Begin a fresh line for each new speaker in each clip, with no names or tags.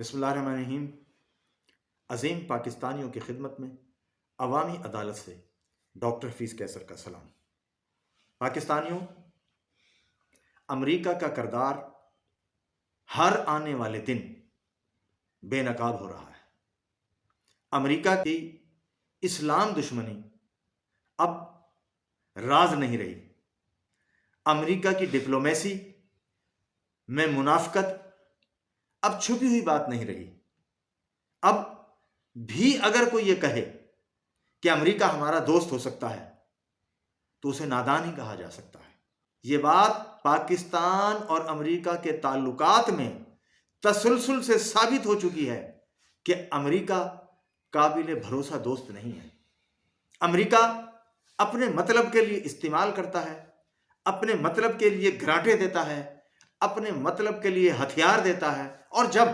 بسم اللہ الرحمن الرحیم۔ عظیم پاکستانیوں کی خدمت میں عوامی عدالت سے ڈاکٹر حفیظ کیسر کا سلام۔ پاکستانیوں، امریکہ کا کردار ہر آنے والے دن بے نقاب ہو رہا ہے۔ امریکہ کی اسلام دشمنی اب راز نہیں رہی۔ امریکہ کی ڈپلومیسی میں منافقت اب چھپی ہوئی بات نہیں رہی۔ اب بھی اگر کوئی یہ کہے کہ امریکہ ہمارا دوست ہو سکتا ہے تو اسے نادان ہی کہا جا سکتا ہے۔ یہ بات پاکستان اور امریکہ کے تعلقات میں تسلسل سے ثابت ہو چکی ہے کہ امریکہ قابل بھروسہ دوست نہیں ہے۔ امریکہ اپنے مطلب کے لیے استعمال کرتا ہے، اپنے مطلب کے لیے گرانٹیں دیتا ہے، اپنے مطلب کے لیے ہتھیار دیتا ہے، اور جب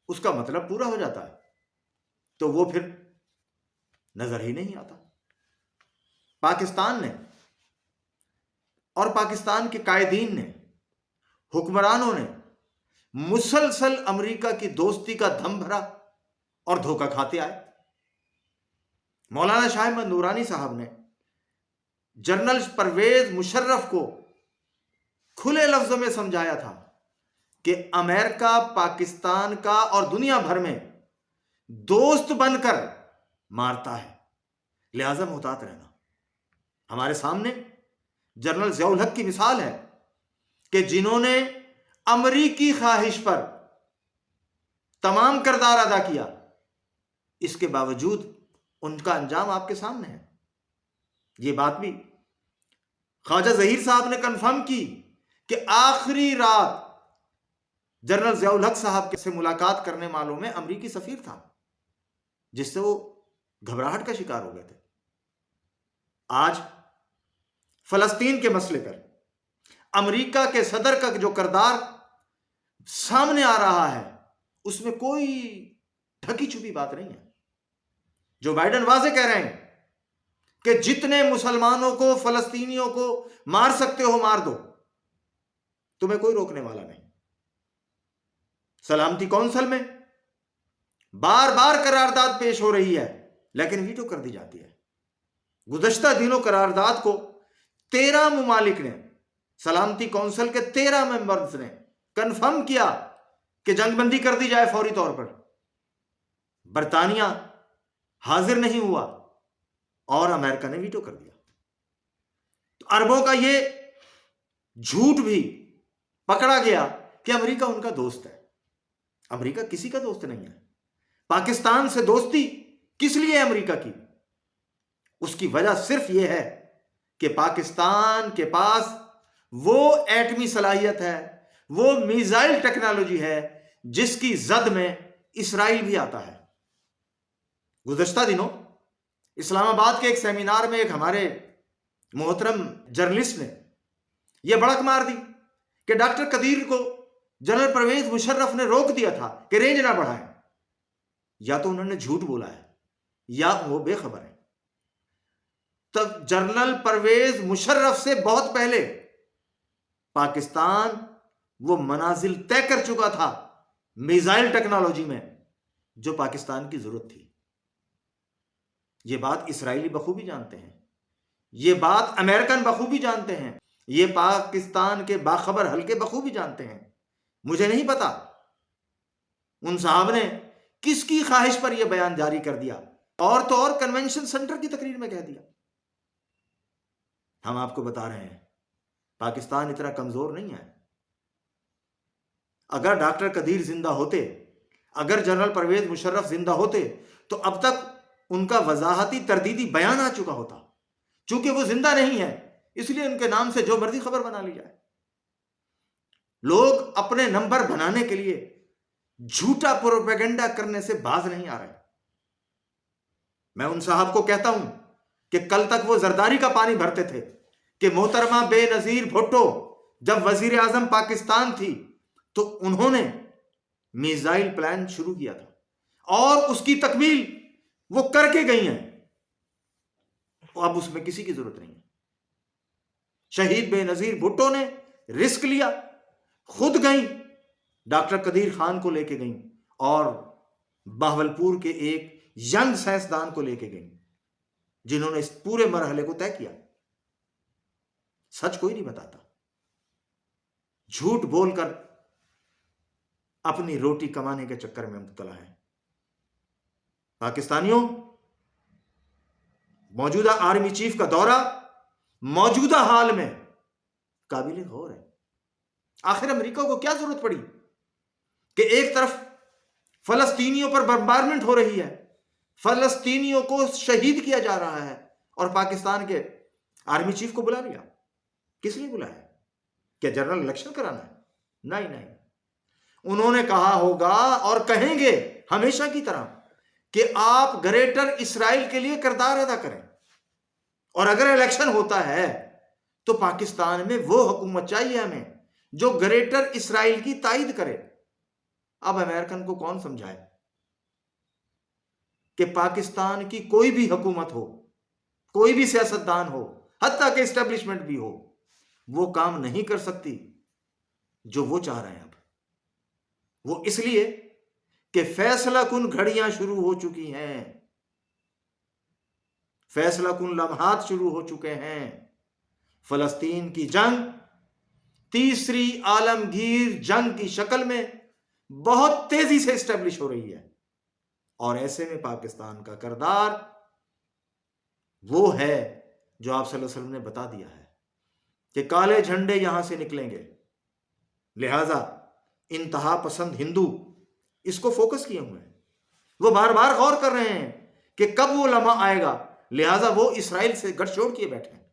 اس کا مطلب پورا ہو جاتا ہے تو وہ پھر نظر ہی نہیں آتا۔ پاکستان نے اور پاکستان کے قائدین نے، حکمرانوں نے مسلسل امریکہ کی دوستی کا دھم بھرا اور دھوکہ کھاتے آئے۔ مولانا شاہ احمد نورانی صاحب نے جنرل پرویز مشرف کو کھلے لفظوں میں سمجھایا تھا کہ امریکہ پاکستان کا اور دنیا بھر میں دوست بن کر مارتا ہے، لہذا محتاط رہنا۔ ہمارے سامنے جنرل ضیاء الحق کی مثال ہے کہ جنہوں نے امریکی خواہش پر تمام کردار ادا کیا، اس کے باوجود ان کا انجام آپ کے سامنے ہے۔ یہ بات بھی خواجہ ظہیر صاحب نے کنفرم کی کہ آخری رات جنرل ضیاء الحق صاحب سے ملاقات کرنے والوں میں امریکی سفیر تھا، جس سے وہ گھبراہٹ کا شکار ہو گئے تھے۔ آج فلسطین کے مسئلے پر امریکہ کے صدر کا جو کردار سامنے آ رہا ہے، اس میں کوئی ڈھکی چھپی بات نہیں ہے۔ جو بائیڈن واضح کہہ رہے ہیں کہ جتنے مسلمانوں کو، فلسطینیوں کو مار سکتے ہو مار دو، تمہیں کوئی روکنے والا نہیں۔ سلامتی کونسل میں بار بار قرارداد پیش ہو رہی ہے لیکن ویٹو کر دی جاتی ہے۔ گزشتہ دنوں قرارداد کو 13 ممالک نے، سلامتی کونسل کے 13 ممبرز نے کنفرم کیا کہ جنگ بندی کر دی جائے فوری طور پر۔ برطانیہ حاضر نہیں ہوا اور امریکہ نے ویٹو کر دیا۔ تو عربوں کا یہ جھوٹ بھی پکڑا گیا کہ امریکہ ان کا دوست ہے۔ امریکہ کسی کا دوست نہیں ہے۔ پاکستان سے دوستی کس لیے امریکہ کی؟ اس کی وجہ صرف یہ ہے کہ پاکستان کے پاس وہ ایٹمی صلاحیت ہے، وہ میزائل ٹیکنالوجی ہے جس کی زد میں اسرائیل بھی آتا ہے۔ گزشتہ دنوں اسلام آباد کے ایک سیمینار میں ایک ہمارے محترم جرنلسٹ نے یہ بڑک مار دی کہ ڈاکٹر قدیر کو جنرل پرویز مشرف نے روک دیا تھا کہ رینج نہ بڑھائیں۔ یا تو انہوں نے جھوٹ بولا ہے یا وہ بے خبر ہے۔ تب جنرل پرویز مشرف سے بہت پہلے پاکستان وہ منازل طے کر چکا تھا میزائل ٹیکنالوجی میں جو پاکستان کی ضرورت تھی۔ یہ بات اسرائیلی بخوبی جانتے ہیں، یہ بات امریکن بخوبی جانتے ہیں، یہ پاکستان کے باخبر حلقے بخوبی جانتے ہیں۔ مجھے نہیں پتا ان صاحب نے کس کی خواہش پر یہ بیان جاری کر دیا، اور تو اور کنونشن سینٹر کی تقریر میں کہہ دیا۔ ہم آپ کو بتا رہے ہیں پاکستان اتنا کمزور نہیں ہے۔ اگر ڈاکٹر قدیر زندہ ہوتے، اگر جنرل پرویز مشرف زندہ ہوتے تو اب تک ان کا وضاحتی تردیدی بیان آ چکا ہوتا۔ چونکہ وہ زندہ نہیں ہے اس لیے ان کے نام سے جو مرضی خبر بنا لی جائے۔ لوگ اپنے نمبر بنانے کے لیے جھوٹا پروپیگنڈا کرنے سے باز نہیں آ رہے۔ میں ان صاحب کو کہتا ہوں کہ کل تک وہ زرداری کا پانی بھرتے تھے کہ محترمہ بے نظیر بھٹو جب وزیر اعظم پاکستان تھی تو انہوں نے میزائل پلان شروع کیا تھا اور اس کی تکمیل وہ کر کے گئی ہیں۔ اب اس میں کسی کی ضرورت نہیں ہے۔ شہید بے نظیر بھٹو نے رسک لیا، خود گئیں، ڈاکٹر قدیر خان کو لے کے گئیں اور بہاولپور کے ایک ینگ سائنسدان کو لے کے گئیں جنہوں نے اس پورے مرحلے کو طے کیا. سچ کوئی نہیں بتاتا، جھوٹ بول کر اپنی روٹی کمانے کے چکر میں مبتلا ہے. پاکستانیوں، موجودہ آرمی چیف کا دورہ موجودہ حال میں قابل غور ہے. آخر امریکہ کو کیا ضرورت پڑی کہ ایک طرف فلسطینیوں پر بمبارمنٹ ہو رہی ہے، فلسطینیوں کو شہید کیا جا رہا ہے، اور پاکستان کے آرمی چیف کو بلا لیا؟ کس لیے بلایا؟ کیا جنرل الیکشن کرانا ہے؟ نہیں. انہوں نے کہا ہوگا اور کہیں گے ہمیشہ کی طرح کہ آپ گریٹر اسرائیل کے لیے کردار ادا کریں، اور اگر الیکشن ہوتا ہے تو پاکستان میں وہ حکومت چاہیے ہمیں جو گریٹر اسرائیل کی تائید کرے. اب امریکن کو کون سمجھائے کہ پاکستان کی کوئی بھی حکومت ہو، کوئی بھی سیاستدان ہو، حتیٰ کہ اسٹیبلشمنٹ بھی ہو، وہ کام نہیں کر سکتی جو وہ چاہ رہے ہیں. اب وہ اس لیے کہ فیصلہ کن گھڑیاں شروع ہو چکی ہیں، فیصلہ کن لمحات شروع ہو چکے ہیں. فلسطین کی جنگ تیسری عالمگیر جنگ کی شکل میں بہت تیزی سے اسٹیبلش ہو رہی ہے، اور ایسے میں پاکستان کا کردار وہ ہے جو آپ صلی اللہ علیہ وسلم نے بتا دیا ہے کہ کالے جھنڈے یہاں سے نکلیں گے. لہذا انتہا پسند ہندو اس کو فوکس کیے ہوئے ہیں، وہ بار بار غور کر رہے ہیں کہ کب وہ لمحہ آئے گا. لہذا وہ اسرائیل سے گٹھ جوڑ کیے بیٹھے ہیں.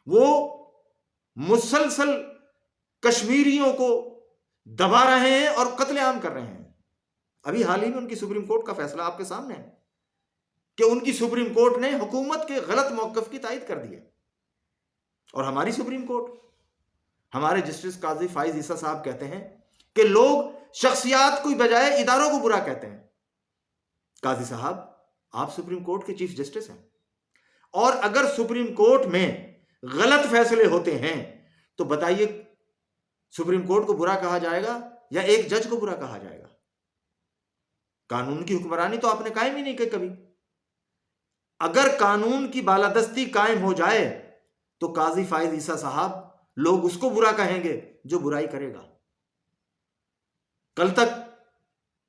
وہ مسلسل کشمیریوں کو دبا رہے ہیں اور قتل عام کر رہے ہیں. ابھی حال ہی میں ان کی سپریم کورٹ کا فیصلہ آپ کے سامنے ہے کہ ان کی سپریم کورٹ نے حکومت کے غلط موقف کی تائید کر دی ہے. اور ہماری سپریم کورٹ، ہمارے جسٹس قاضی فائز عیسیٰ صاحب کہتے ہیں کہ لوگ شخصیات کو بجائے اداروں کو برا کہتے ہیں. قاضی صاحب، آپ سپریم کورٹ کے چیف جسٹس ہیں، اور اگر سپریم کورٹ میں غلط فیصلے ہوتے ہیں تو بتائیے سپریم کورٹ کو برا کہا جائے گا یا ایک جج کو برا کہا جائے گا؟ قانون کی حکمرانی تو آپ نے قائم ہی نہیں کی کبھی. اگر قانون کی بالادستی قائم ہو جائے تو قاضی فائز عیسیٰ صاحب، لوگ اس کو برا کہیں گے جو برائی کرے گا. کل تک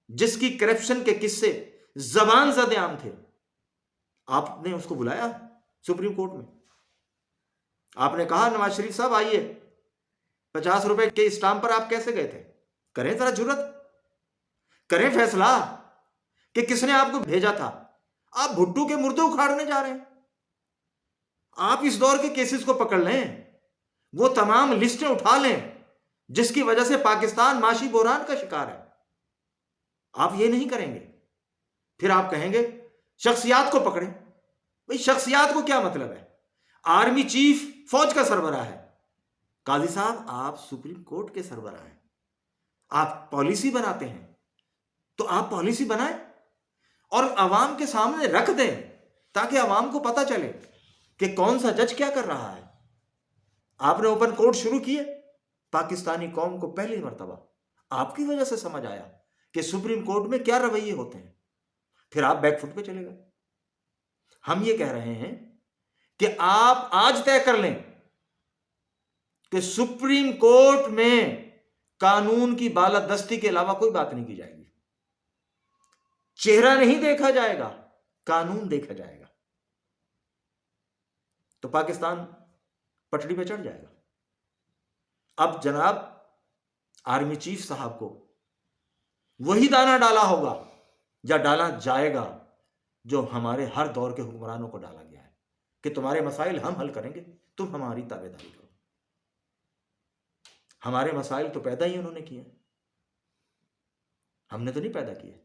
جس کی کرپشن کے قصے زبان زد عام تھے، آپ نے اس کو بلایا سپریم کورٹ میں. آپ نے کہا نواز شریف صاحب آئیے، 50 روپے کے اسٹامپ پر آپ کیسے گئے تھے؟ کریں ذرا جرت، کریں فیصلہ کہ کس نے آپ کو بھیجا تھا. آپ بھٹو کے مردے اکھاڑنے جا رہے ہیں. آپ اس دور کے کیسز کو پکڑ لیں، وہ تمام لسٹیں اٹھا لیں جس کی وجہ سے پاکستان معاشی بحران کا شکار ہے. آپ یہ نہیں کریں گے، پھر آپ کہیں گے شخصیات کو پکڑیں. بھئی شخصیات کو کیا مطلب ہے؟ آرمی چیف فوج کا سربراہ ہے. قاضی صاحب، آپ سپریم کورٹ کے سربراہ ہیں، آپ پالیسی بناتے ہیں، تو آپ پالیسی بنائیں اور عوام کے سامنے رکھ دیں تاکہ عوام کو پتہ چلے کہ کون سا جج کیا کر رہا ہے. آپ نے اوپن کورٹ شروع کیے، پاکستانی قوم کو پہلی مرتبہ آپ کی وجہ سے سمجھ آیا کہ سپریم کورٹ میں کیا رویے ہوتے ہیں. پھر آپ بیک فٹ پہ چلے گئے. ہم یہ کہہ رہے ہیں کہ آپ آج طے کر لیں کہ سپریم کورٹ میں قانون کی بالادستی کے علاوہ کوئی بات نہیں کی جائے گی. چہرہ نہیں دیکھا جائے گا، قانون دیکھا جائے گا. تو پاکستان پٹڑی پہ چڑھ جائے گا. اب جناب آرمی چیف صاحب کو وہی دانہ ڈالا ہوگا یا ڈالا جائے گا جو ہمارے ہر دور کے حکمرانوں کو ڈالا گیا ہے کہ تمہارے مسائل ہم حل کریں گے، تم ہماری تابع داری کرو. ہمارے مسائل تو پیدا ہی انہوں نے کیے، ہم نے تو نہیں پیدا کیے.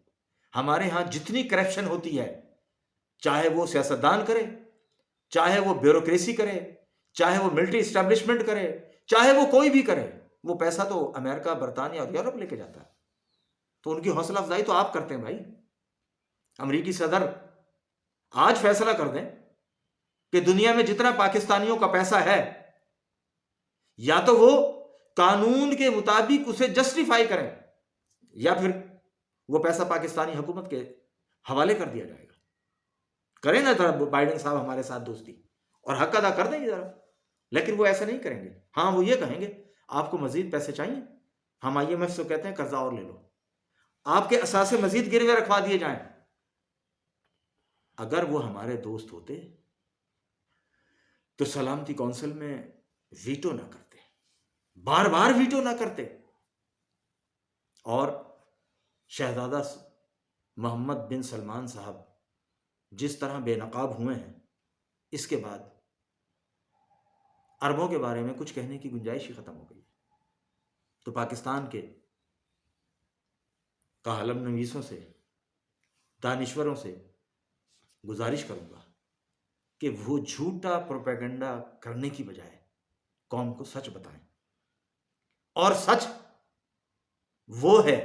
ہمارے ہاں جتنی کرپشن ہوتی ہے، چاہے وہ سیاستدان کرے، چاہے وہ بیوروکریسی کرے، چاہے وہ ملٹری اسٹیبلشمنٹ کرے، چاہے وہ کوئی بھی کرے، وہ پیسہ تو امریکہ، برطانیہ اور یورپ لے کے جاتا ہے. تو ان کی حوصلہ افزائی تو آپ کرتے ہیں بھائی. امریکی صدر آج فیصلہ کر دیں کہ دنیا میں جتنا پاکستانیوں کا پیسہ ہے، یا تو وہ قانون کے مطابق اسے جسٹیفائی کریں یا پھر وہ پیسہ پاکستانی حکومت کے حوالے کر دیا جائے گا. کریں نا ذرا بائیڈن صاحب ہمارے ساتھ دوستی اور حق ادا کر دیں گے ذرا. لیکن وہ ایسا نہیں کریں گے. ہاں وہ یہ کہیں گے آپ کو مزید پیسے چاہیے، ہم IMF سے کہتے ہیں قرضہ اور لے لو، آپ کے اثاثے مزید گروے رکھوا دیے جائیں. اگر وہ ہمارے دوست ہوتے تو سلامتی کونسل میں ویٹو نہ کرتے، بار بار ویٹو نہ کرتے. اور شہزادہ محمد بن سلمان صاحب جس طرح بے نقاب ہوئے ہیں، اس کے بعد عربوں کے بارے میں کچھ کہنے کی گنجائش ہی ختم ہو گئی. تو پاکستان کے کالم نویسوں سے، دانشوروں سے گزارش کروں گا کہ وہ جھوٹا پروپیگنڈا کرنے کی بجائے قوم کو سچ بتائیں. اور سچ وہ ہے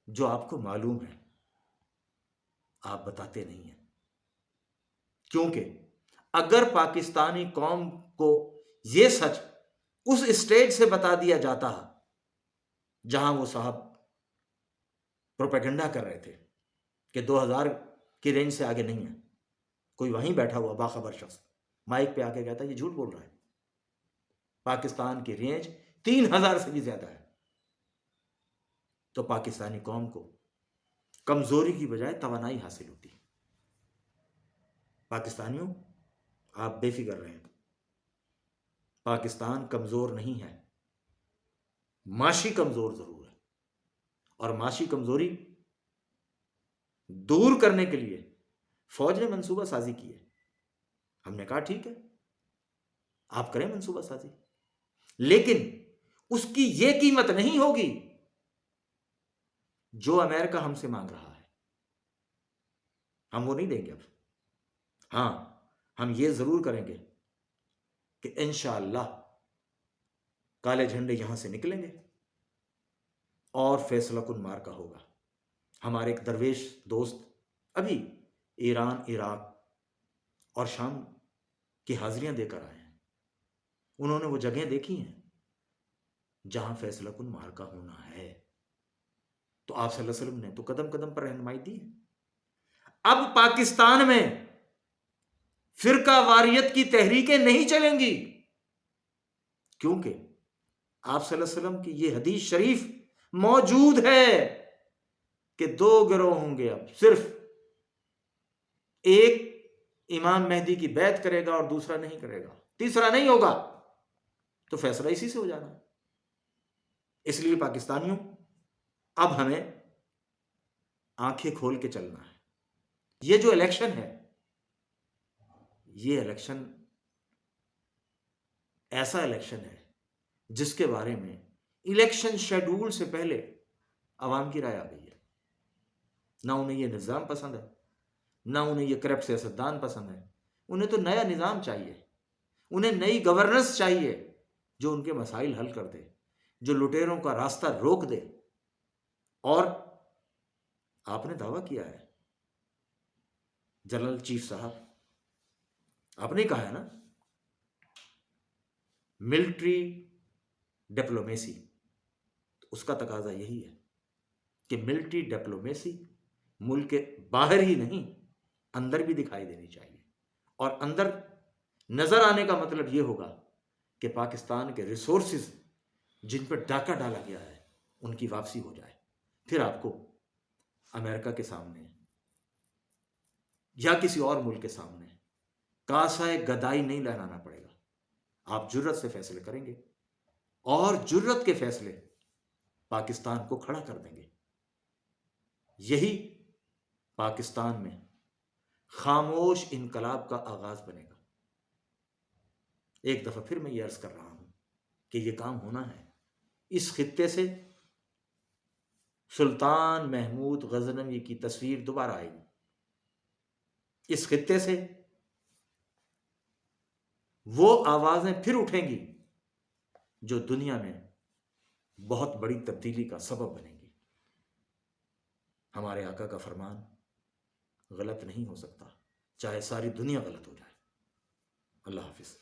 جو آپ کو معلوم ہے، آپ بتاتے نہیں ہیں. کیونکہ اگر پاکستانی قوم کو یہ سچ اس اسٹیج سے بتا دیا جاتا جہاں وہ صاحب پروپیگنڈا کر رہے تھے کہ 2000 کی رینج سے آگے نہیں ہے، کوئی وہیں بیٹھا ہوا باخبر شخص مائک پہ آ کے کہتا ہے یہ جھوٹ بول رہا ہے، پاکستان کی رینج 3000 سے بھی زیادہ ہے، تو پاکستانی قوم کو کمزوری کی بجائے توانائی حاصل ہوتی. پاکستانیوں آپ بے فکر رہیں، پاکستان کمزور نہیں ہے، معاشی کمزور ضرور ہے. اور معاشی کمزوری دور کرنے کے لیے فوج نے منصوبہ سازی کی ہے. ہم نے کہا ٹھیک ہے آپ کریں منصوبہ سازی، لیکن اس کی یہ قیمت نہیں ہوگی جو امریکہ ہم سے مانگ رہا ہے. ہم وہ نہیں دیں گے. اب ہاں ہم یہ ضرور کریں گے کہ انشاءاللہ کالے جھنڈے یہاں سے نکلیں گے اور فیصلہ کن مارکا ہوگا. ہمارے ایک درویش دوست ابھی ایران، عراق اور شام کی حاضریاں دے کر آئے ہیں. انہوں نے وہ جگہیں دیکھی ہیں جہاں فیصلہ کن مارکا ہونا ہے. تو آپ صلی اللہ علیہ وسلم نے تو قدم قدم پر رہنمائی دی ہے. اب پاکستان میں فرقہ واریت کی تحریکیں نہیں چلیں گی، کیونکہ آپ صلی اللہ علیہ وسلم کی یہ حدیث شریف موجود ہے کہ 2 گروہ ہوں گے. اب صرف ایک امام مہدی کی بیعت کرے گا اور دوسرا نہیں کرے گا، تیسرا نہیں ہوگا. تو فیصلہ اسی سے ہو جانا. اس لیے پاکستانیوں اب ہمیں آنکھیں کھول کے چلنا ہے. یہ جو الیکشن ہے، یہ الیکشن ایسا الیکشن ہے جس کے بارے میں الیکشن شیڈول سے پہلے عوام کی رائے آ گئی ہے. نہ انہیں یہ نظام پسند ہے، نہ انہیں یہ کرپٹ سیاستدان پسند ہے. انہیں تو نیا نظام چاہیے، انہیں نئی گورننس چاہیے جو ان کے مسائل حل کر دے، جو لٹیروں کا راستہ روک دے. اور آپ نے دعویٰ کیا ہے جنرل چیف صاحب، آپ نے کہا ہے نا ملٹری ڈپلومیسی، اس کا تقاضا یہی ہے کہ ملٹری ڈپلومیسی ملک کے باہر ہی نہیں اندر بھی دکھائی دینی چاہیے. اور اندر نظر آنے کا مطلب یہ ہوگا کہ پاکستان کے ریسورسز جن پر ڈاکہ ڈالا گیا ہے ان کی واپسی ہو جائے. پھر آپ کو امریکہ کے سامنے یا کسی اور ملک کے سامنے کاسہ گدائی نہیں لہرانا پڑے گا. آپ جرت سے فیصلے کریں گے اور جرت کے فیصلے پاکستان کو کھڑا کر دیں گے. یہی پاکستان میں خاموش انقلاب کا آغاز بنے گا. ایک دفعہ پھر میں یہ عرض کر رہا ہوں کہ یہ کام ہونا ہے. اس خطے سے سلطان محمود غزنوی کی تصویر دوبارہ آئے گی. اس خطے سے وہ آوازیں پھر اٹھیں گی جو دنیا میں بہت بڑی تبدیلی کا سبب بنے گی. ہمارے آقا کا فرمان غلط نہیں ہو سکتا، چاہے ساری دنیا غلط ہو جائے. اللہ حافظ.